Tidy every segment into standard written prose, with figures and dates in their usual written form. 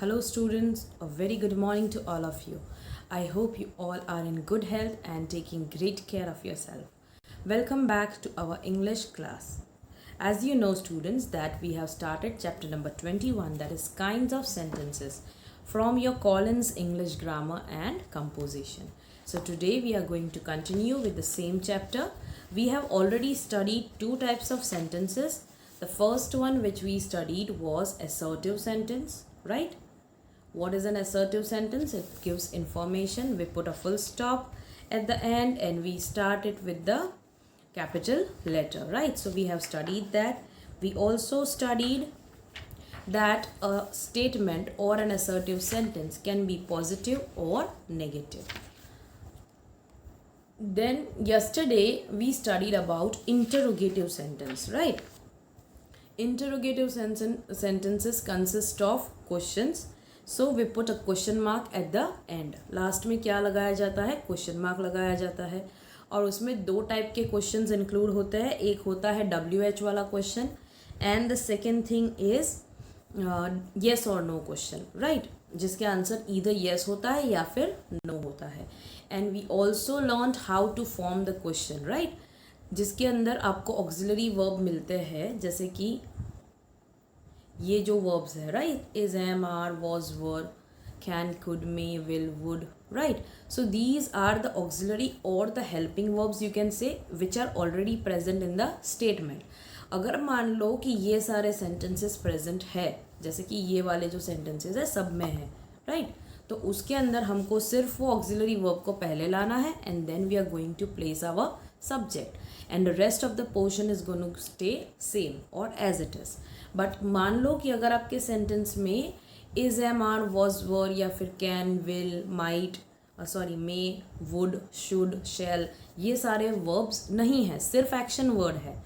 Hello, students. A very good morning to all of you. I hope you all are in good health and taking great care of yourself. Welcome back to our English class. As you know, students, that we have started chapter number 21, that is kinds of sentences from your Collins English Grammar and Composition. So today we are going to continue with the same chapter. We have already studied two types of sentences. The first one which we studied was assertive sentence, right? What is an assertive sentence? It gives information. We put a full stop at the end and we start it with the capital letter, right? So we have studied that. We also studied that a statement or an assertive sentence can be positive or negative. Then yesterday we studied about interrogative sentence, right? Interrogative sentences consist of questions. So we put a question mark at the end. Last में क्या लगाया जाता है? Question mark लगाया जाता है. और उसमें दो टाइप के क्वेश्चंस इंक्लूड होते हैं. एक होता है WH वाला question and the second thing is yes और नो क्वेश्चन, राइट, जिसके आंसर ईदर येस होता है या फिर नो होता है. And we also learn how to form the question, right, जिसके अंदर आपको ऑक्सिलरी वर्ब मिलते हैं, जैसे कि ये जो वर्ब्स है, right, is, am, are, was, were, can, could, may, will, would, right. So these are the auxiliary or the helping verbs you can say which are already present in the statement. अगर मान लो कि ये सारे sentences present है, जैसे कि ये वाले जो सेंटेंसेस है सब में है, राइट, तो उसके अंदर हमको सिर्फ वो ऑक्सिलरी वर्ब को पहले लाना है and then we are going to place our subject and the rest of the portion is going to stay same or as it is. But मान लो कि अगर आपके सेंटेंस में is, am, are, was, were या फिर can, will, might, may, would, should, shall, ये सारे वर्ब्स नहीं हैं, सिर्फ एक्शन वर्ड है,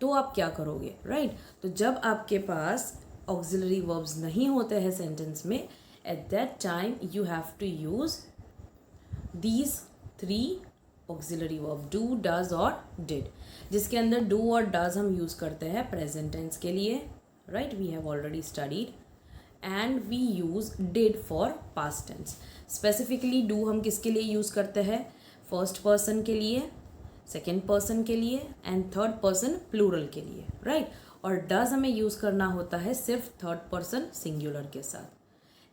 तो आप क्या करोगे, राइट. तो जब आपके पास ऑक्सिलरी वर्ब्स नहीं होते हैं सेंटेंस में, at that time you have to use these three auxiliary verb, do, does और डिड, जिसके अंदर डू और डज हम यूज करते हैं प्रेजेंट टेंस के लिए, right, we have already studied. And we use did for past tense. Specifically do हम किसके लिए यूज करते हैं? फर्स्ट पर्सन के लिए, सेकेंड पर्सन के लिए एंड थर्ड पर्सन प्लूरल के लिए, राइट. और डज हमें यूज करना होता है सिर्फ थर्ड पर्सन सिंगुलर के साथ.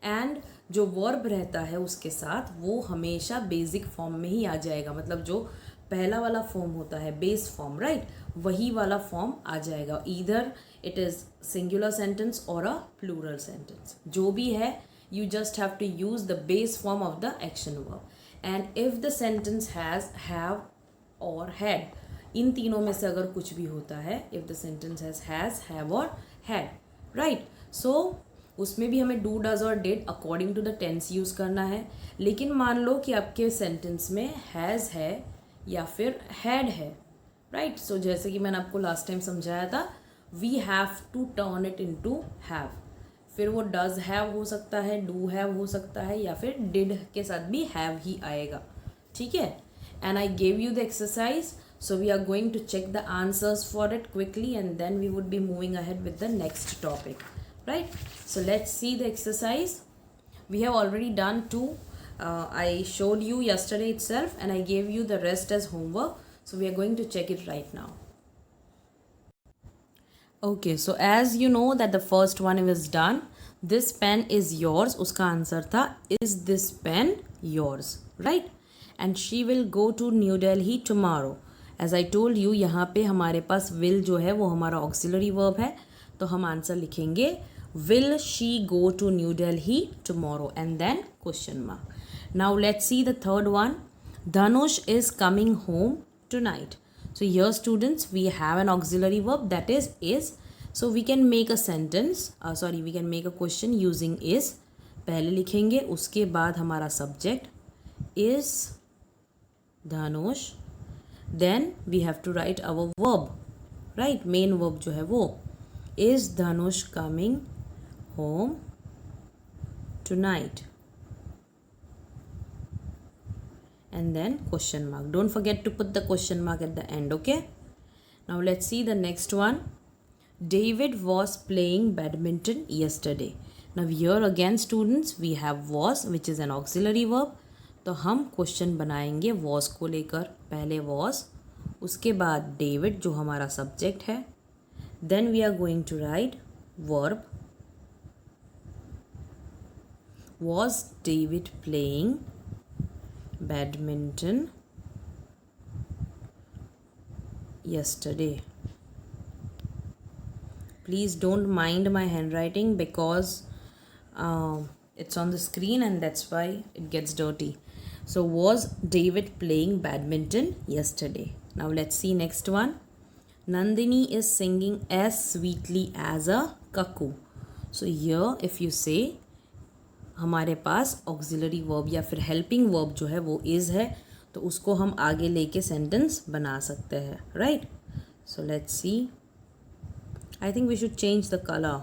एंड जो वर्ब रहता है उसके साथ वो हमेशा बेसिक फॉर्म में ही आ जाएगा, मतलब जो पहला वाला फॉर्म होता है बेस फॉर्म, राइट, वही वाला फॉर्म आ जाएगा. Either it is singular sentence और अ प्लूरल सेंटेंस, जो भी है you just have to use the base form of the action verb. And if the sentence has, have और हैड, इन तीनों में से अगर कुछ भी होता है, if the sentence has, have और हैड, राइट, सो उसमें भी हमें डू, डज और did according to the tense use करना है. लेकिन मान लो कि आपके सेंटेंस में हैज़ है या फिर हैड है, राइट, सो जैसे कि मैंने आपको लास्ट टाइम समझाया था, we have to turn it into have. फिर वो डज हैव हो सकता है, डू हैव हो सकता है या फिर डिड के साथ भी हैव ही आएगा, ठीक है. And I gave you the exercise, so we are going to check the answers for it quickly and then we would be moving ahead with the next topic, right. So let's see the exercise. We have already done two. I showed you yesterday itself and I gave you the rest as homework, so we are going to check it right now. Okay, so as you know that the first one is done. This pen is yours, uska answer tha is this pen yours, right. And she will go to New Delhi tomorrow. As I told you, यहाँ पे हमारे पास will जो है वो हमारा auxiliary verb है, तो हम आंसर लिखेंगे will she go to New Delhi tomorrow and then question mark. Now let's see the third one. Dhanush is coming home tonight. So here students we have an auxiliary verb that is. So we can make a sentence, we can make a question using is. पहले लिखेंगे, उसके बाद हमारा subject is Dhanush. Then we have to write our verb, right, main verb जो है वो is Dhanush coming home tonight, and then question mark. Don't forget to put the question mark at the end, okay. Now let's see the next one. David was playing badminton yesterday. Now here again students we have was which is an auxiliary verb. तो हम question बनाएंगे was को लेकर. पहले was, उसके बाद David जो हमारा सब्जेक्ट है. Then we are going to write verb. Was David playing badminton yesterday? Please don't mind my handwriting because it's on the screen and that's why it gets dirty. So was David playing badminton yesterday? Now let's see next one. Nandini is singing as sweetly as a cuckoo. So here if you say हमारे पास auxiliary verb या फिर helping verb जो है वो is है, तो उसको हम आगे लेके सेंटेंस बना सकते हैं. Right. So let's see. I think we should change the colour.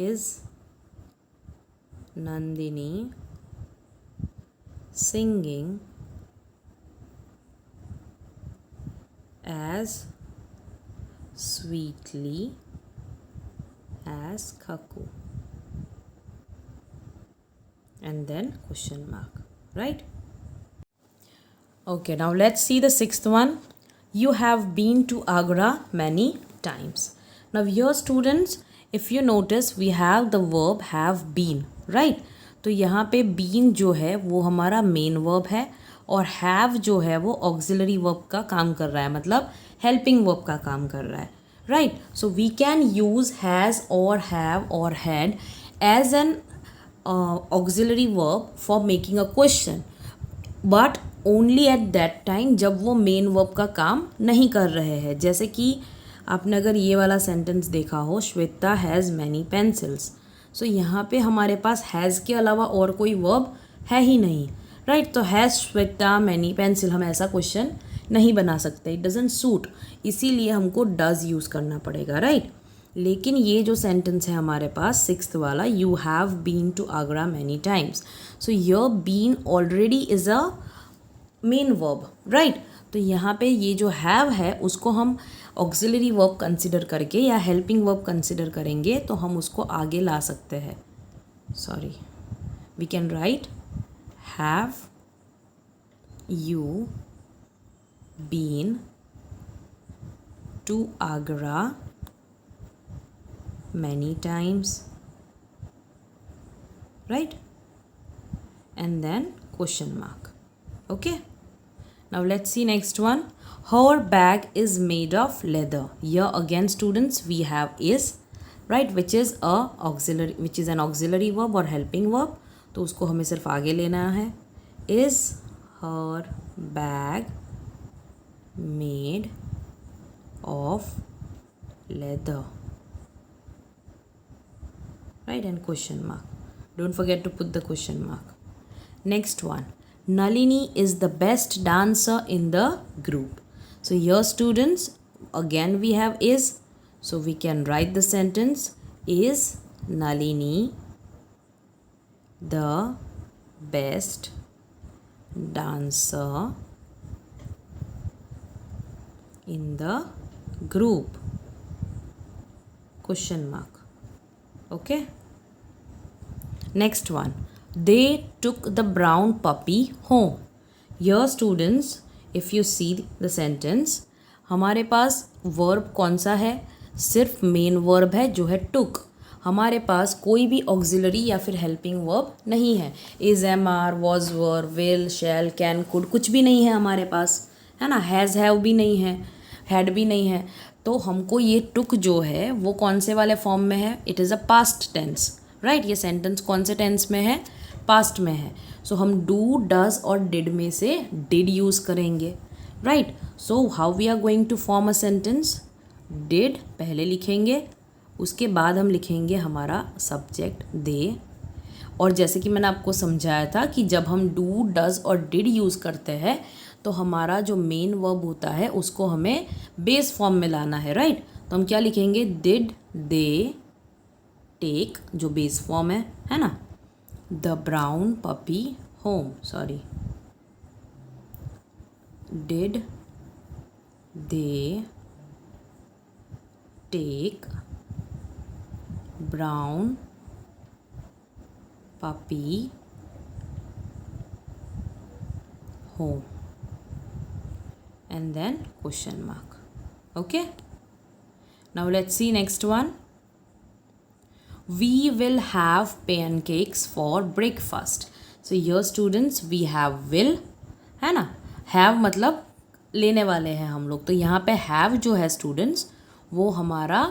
Is Nandini singing as sweetly as cuckoo, and then question mark. Right. Okay, now let's see the sixth one. You have been to Agra many times. Now here students, if you notice we have the verb have been. Right. तो यहाँ पे been जो है वो हमारा main verb है और have जो है वो ऑक्सिलरी वर्ब का काम कर रहा है, मतलब हेल्पिंग वर्ब का काम कर रहा है. Right. So we can use has और हैव और had as an auxiliary verb for making a question, but only at that time जब वो मेन वर्ब का काम नहीं कर रहे हैं. जैसे कि आपने अगर ये वाला सेंटेंस देखा हो, श्वेता हैज़ मैनी पेंसिल्स. सो यहाँ पे हमारे पास हैज़ के अलावा और कोई वर्ब है ही नहीं. राइट. तो हैज़ श्वेता मैनी पेंसिल, हम ऐसा क्वेश्चन नहीं बना सकते. It doesn't suit. इसीलिए हमको डज यूज़ करना पड़ेगा. राइट. लेकिन ये जो सेंटेंस है हमारे पास सिक्स्थ वाला, you have been to Agra many times. So your been already is a main verb. Right. तो यहाँ पे ये जो हैव है उसको हम ऑक्सिलरी वर्ब कंसिडर करके या हेल्पिंग वर्ब कंसिडर करेंगे तो हम उसको आगे ला सकते हैं. Sorry, we can write have you been to Agra many times? Right. And then question mark. Okay. Now let's see next one. Her bag is made of leather. Here again students we have is. Right, which is an auxiliary verb or helping verb. तो उसको हमें सिर्फ आगे लेना है. Is her bag made of leather. Right. And question mark. Don't forget to put the question mark. Next one. Nalini is the best dancer in the group. So your students again we have is. So we can write the sentence. Is Nalini the best dancer in the group? Question mark. Okay. Next one. They took the brown puppy home. Here students, if you see the sentence, हमारे पास verb कौन सा है? सिर्फ main verb है जो है took. हमारे पास कोई भी ऑक्सिलरी या फिर हेल्पिंग वर्ब नहीं है. Is, am, are, was, were, will, shall, can, could कुछ भी नहीं है हमारे पास, है ना. हैज़, हैव भी नहीं है, हैड भी नहीं है. तो हमको ये टुक जो है वो कौन से वाले फॉर्म में है? It is a past tense. Right. ये सेंटेंस कौन से टेंस में है? पास्ट में है. सो हम डू, डज और डिड में से डिड यूज़ करेंगे. Right. So how we are going to form a sentence? Did पहले लिखेंगे, उसके बाद हम लिखेंगे हमारा सब्जेक्ट दे. और जैसे कि मैंने आपको समझाया था कि जब हम डू, डज और डिड यूज़ करते हैं तो हमारा जो मेन वर्ब होता है उसको हमें बेस फॉर्म में लाना है. राइट. तो हम क्या लिखेंगे? डिड दे टेक, जो बेस फॉर्म है ना. The brown puppy home. Sorry, Did they take brown puppy home? And then question mark. Okay. Now let's see next one. We will have pancakes for breakfast. So here students we have will, है ना. Have मतलब लेने वाले हैं हम लोग. तो यहाँ पे have जो है students वो हमारा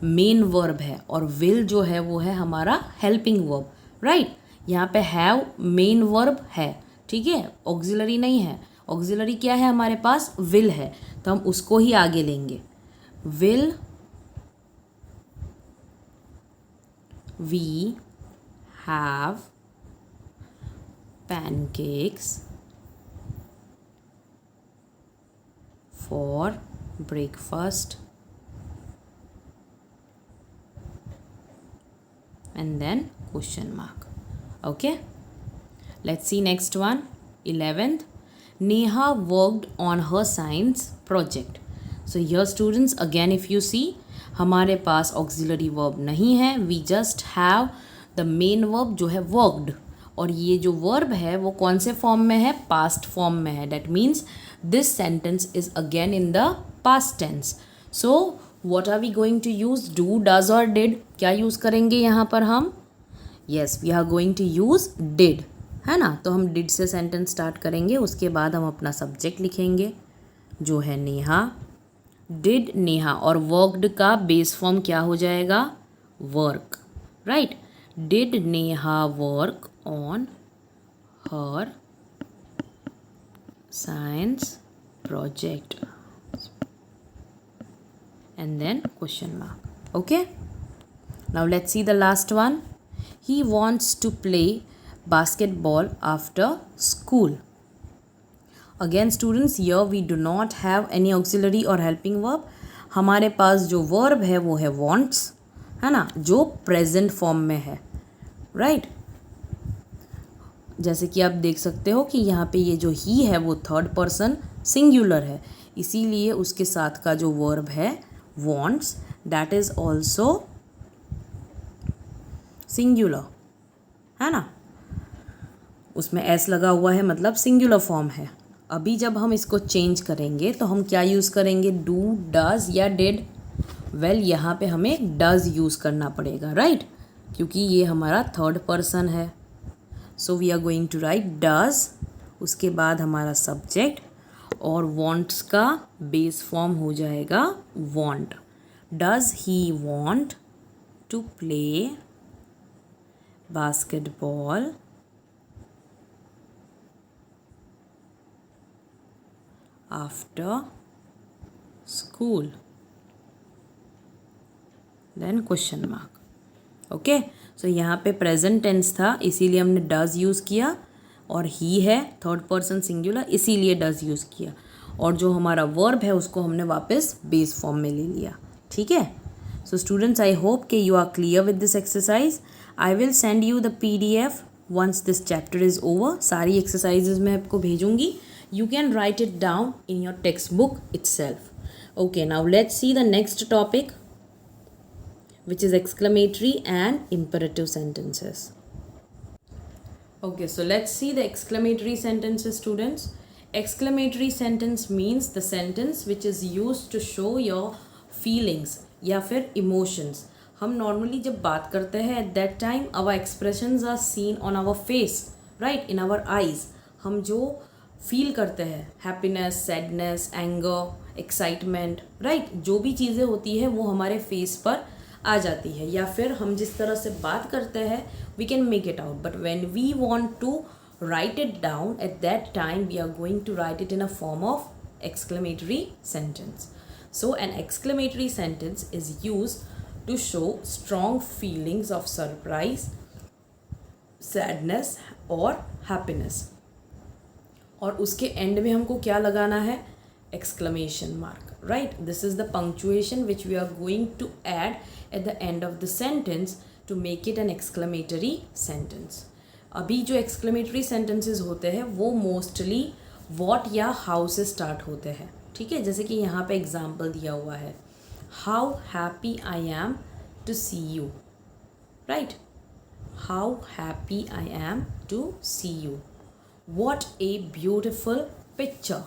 मेन वर्ब है और will जो है वो है हमारा हेल्पिंग वर्ब. राइट. यहाँ पे have मेन वर्ब है. ठीक है. ऑक्सिलरी नहीं है. ऑक्सिलरी क्या है हमारे पास? will है. तो हम उसको ही आगे लेंगे. will we have pancakes for breakfast? And then question mark. Okay. Let's see next one. 11th. Neha worked on her science project. So here students again if you see हमारे पास ऑक्सिलरी वर्ब नहीं है. We just have the main verb जो है worked. और ये जो verb है वो कौन से फॉर्म में है? पास्ट फॉर्म में है. That means this sentence is again in the past tense. So what are we going to use? Do, does और डिड. क्या यूज़ करेंगे यहाँ पर हम? Yes, we are going to use did, है ना. तो हम डिड से सेंटेंस स्टार्ट करेंगे. उसके बाद हम अपना सब्जेक्ट लिखेंगे जो है नेहा. डिड नेहा. और वर्कड का बेस फॉर्म क्या हो जाएगा? Work. Right. Did Neha work on her science project and then question mark. Okay. Now let's see the last one. He wants to play basketball after school. Again students here we do not have any auxiliary और helping verb. हमारे पास जो verb है वो है wants, है ना, जो present form में है. राइट. जैसे कि आप देख सकते हो कि यहाँ पे ये जो ही है वो थर्ड पर्सन सिंगुलर है. इसीलिए उसके साथ का जो verb है wants that is also singular, है ना. उसमें s लगा हुआ है मतलब सिंगुलर फॉर्म है. अभी जब हम इसको चेंज करेंगे तो हम क्या यूज़ करेंगे? डू, डज या डिड? वेल यहाँ पे हमें डज यूज़ करना पड़ेगा. राइट. क्योंकि ये हमारा थर्ड पर्सन है. So we are going to write does. उसके बाद हमारा सब्जेक्ट और वॉन्ट्स का बेस फॉर्म हो जाएगा want. Does he want to play basketball after school? Then question mark. Okay. So यहाँ पे प्रेजेंट टेंस था इसीलिए हमने डज यूज़ किया और ही है थर्ड पर्सन सिंगुलर इसीलिए डज यूज़ किया. और जो हमारा वर्ब है उसको हमने वापस बेस फॉर्म में ले लिया. ठीक है. सो स्टूडेंट्स आई होप कि you are clear with this exercise. I will send you the PDF once this chapter is over. सारी एक्सरसाइजेज मैं आपको भेजूँगी. You can write it down in your textbook itself. Okay, now let's see the next topic, which is exclamatory and imperative sentences. Okay, so let's see the exclamatory sentences, students. Exclamatory sentence means the sentence which is used to show your feelings या फिर emotions. हम normally जब बात करते हैं at that time our expressions are seen on our face, right, in our eyes. हम जो feel करते हैं happiness, sadness, anger, excitement, right, जो भी चीज़ें होती है वो हमारे फेस पर आ जाती है. या फिर हम जिस तरह से बात करते हैं we can make it out. But when we want to write it down at that time we are going to write it in a form of exclamatory sentence. So an exclamatory sentence is used to show strong feelings of surprise, sadness और happiness. और उसके and में हमको क्या लगाना है? Exclamation mark. Right. This is the punctuation which we are going to add at the end of the sentence to make it an exclamatory sentence. अभी जो एक्सक्लेमेटरी सेंटेंसेस होते हैं वो मोस्टली वॉट या हाउ से स्टार्ट होते हैं, ठीक है। जैसे कि यहाँ पे एग्जाम्पल दिया हुआ है, how happy I am to see you, right, how happy I am to see you, what a beautiful picture,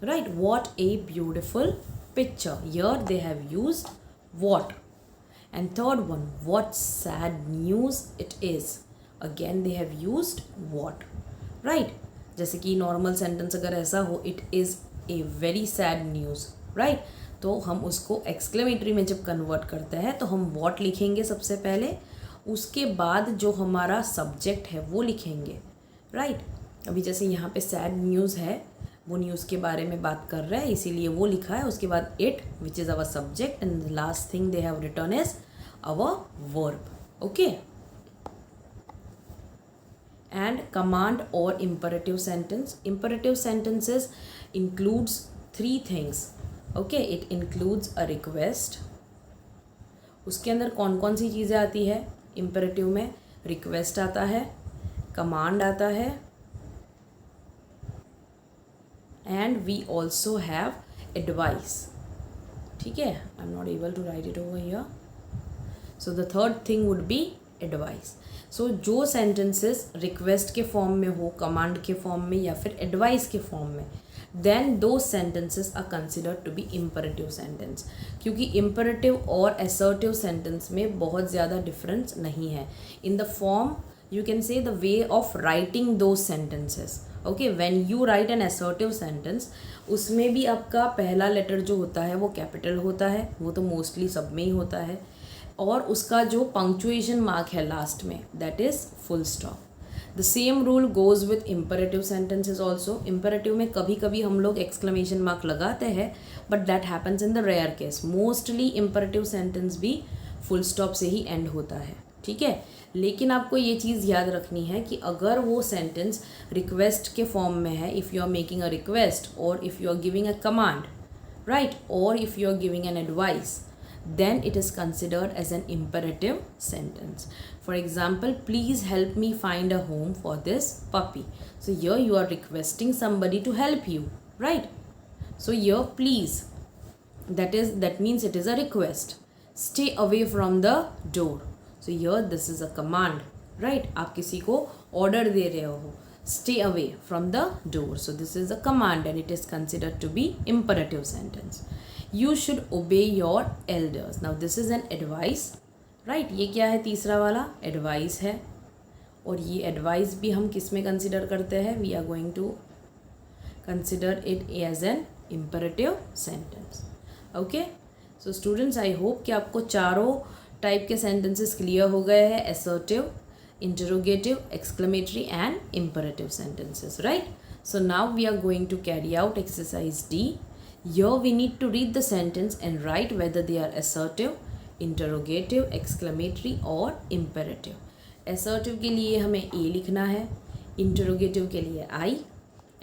right, what a beautiful picture. Here they have used what. And third one, what sad news it is. Again they have used what, right. जैसे कि normal sentence अगर ऐसा हो, it is a very sad news, right, तो हम उसको exclamatory में जब कन्वर्ट करते हैं तो हम what लिखेंगे सबसे पहले, उसके बाद जो हमारा सब्जेक्ट है वो लिखेंगे, राइट। अभी जैसे यहाँ पे सैड न्यूज़ है, वो न्यूज़ के बारे में बात कर रहा है, इसीलिए वो लिखा है। उसके बाद it which is our subject, and the last thing they have written is our verb, okay. And command और imperative sentence. Imperative sentences includes three things, okay. It includes a request. उसके अंदर कौन कौन सी चीज़ें आती है imperative में? Request आता है, कमांड आता है, and we also have advice, ठीक है। I'm not able to write it over here, so the third thing would be advice. so जो sentences request के फॉर्म में हो, कमांड के फॉर्म में या फिर एडवाइस के फॉर्म में, then those sentences are considered to be imperative sentence. क्योंकि imperative और assertive sentence में बहुत ज़्यादा difference नहीं है. in the form you can say the way of writing those sentences, okay. when you write an assertive sentence, उसमें भी आपका पहला लेटर जो होता है वो कैपिटल होता है, वो तो मोस्टली सब में ही होता है, और उसका जो पंक्चुएशन मार्क है लास्ट में, that is full stop. The same rule goes with imperative sentences also. Imperative में कभी कभी हम लोग एक्सक्लेमेशन मार्क लगाते हैं, but that happens in the rare case. Mostly imperative sentence भी फुल स्टॉप से ही एंड होता है, ठीक है. लेकिन आपको ये चीज़ याद रखनी है कि अगर वो सेंटेंस रिक्वेस्ट के फॉर्म में है, if you are making a request, or if you are giving a command, right, or if you are giving an advice, then it is considered as an imperative sentence. For example, please help me find a home for this puppy. So here you are requesting somebody to help you, right? So here please, that means it is a request. Stay away from the door. So here this is a command, right? आप किसी को order दे रहे हो, stay away from the door. So this is a command and it is considered to be imperative sentence. You should obey your elders. Now this is an advice, right? ये क्या है? तीसरा वाला advice है, और ये advice भी हम किस में consider करते हैं? We are going to consider it as an imperative sentence. Okay? So students, I hope कि आपको चारों टाइप के sentences clear हो गए हैं. Assertive, interrogative, exclamatory and imperative sentences, right? So now we are going to carry out exercise D. Here we need to read the sentence and write whether they are assertive, interrogative, exclamatory or imperative. Assertive के लिए हमें A लिखना है, interrogative के लिए I,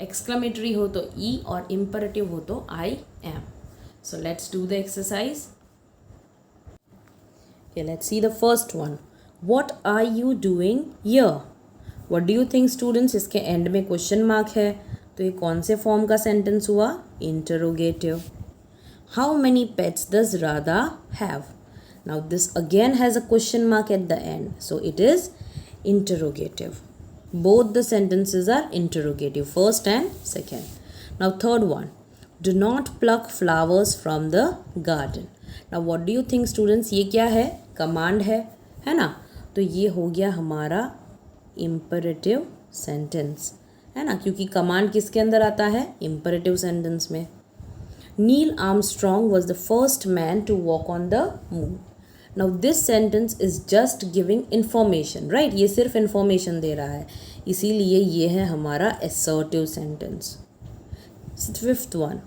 exclamatory हो तो E और imperative हो तो I am. So let's do the exercise. Okay, let's see the first one. What are you doing here? What do you think students? इसके end में question mark है, तो ये कौन से फॉर्म का सेंटेंस हुआ? Interrogative. How many pets does Radha have? Now this again has a question mark at the end, so it is interrogative. Both the sentences are interrogative, first and second. Now third one, do not pluck flowers from the garden. Now what do you think students? ये क्या है? Command है ना? तो ये हो गया हमारा इम्परेटिव सेंटेंस, है ना, क्योंकि कमांड किसके अंदर आता है? इम्परेटिव सेंटेंस में. Neil Armstrong was the first man to walk on the moon. Now this sentence is just giving information, right. ये सिर्फ इंफॉर्मेशन दे रहा है, इसीलिए ये है हमारा assertive sentence. Fifth one,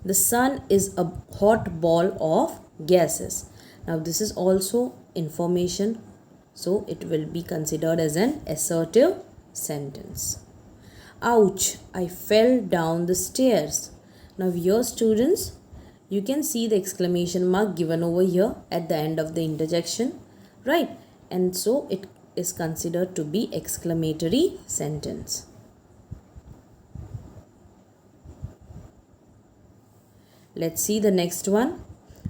the sun is a hot ball of gases. Now this is also information, so it will be considered as an assertive sentence. Ouch, I fell down the stairs. Now here students, you can see the exclamation mark given over here at the end of the interjection, right? And so it is considered to be exclamatory sentence. Let's see the next one.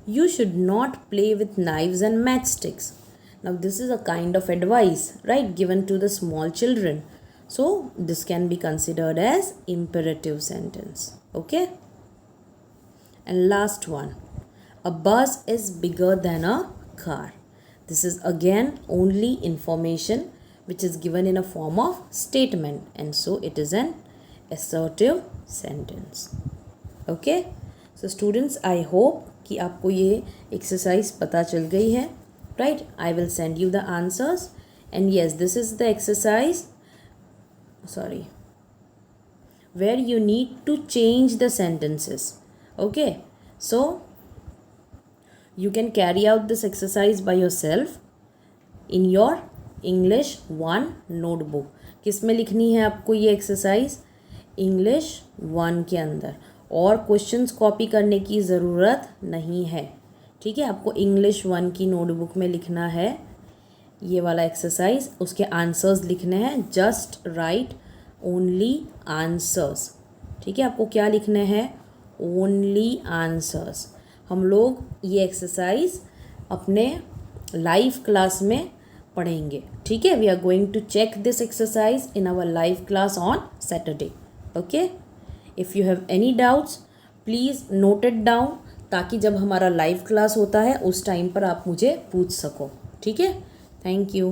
You should not play with knives and matchsticks. Now this is a kind of advice, right, given to the small children. So this can be considered as imperative sentence. Okay. And last one. A bus is bigger than a car. This is again only information which is given in a form of statement, and so it is an assertive sentence. Okay. So students, I hope कि आपको ये exercise पता चल गई है, right? I will send you the answers, and yes, this is the exercise, where you need to change the sentences. Okay, so you can carry out this exercise by yourself in your English 1 notebook. किस में लिखनी है आपको ये exercise? English 1 के अंदर, और questions copy करने की ज़रूरत नहीं है. ठीक है, आपको इंग्लिश 1 की नोटबुक में लिखना है ये वाला एक्सरसाइज, उसके आंसर्स लिखने हैं. Just right only answers. ठीक है, आपको क्या लिखने हैं? Only answers. हम लोग ये एक्सरसाइज अपने लाइव क्लास में पढ़ेंगे. ठीक है, we are going to check this exercise in our live class on Saturday. Okay. If you have any doubts please note it down, ताकि जब हमारा लाइव क्लास होता है उस टाइम पर आप मुझे पूछ सको. ठीक है, थैंक यू.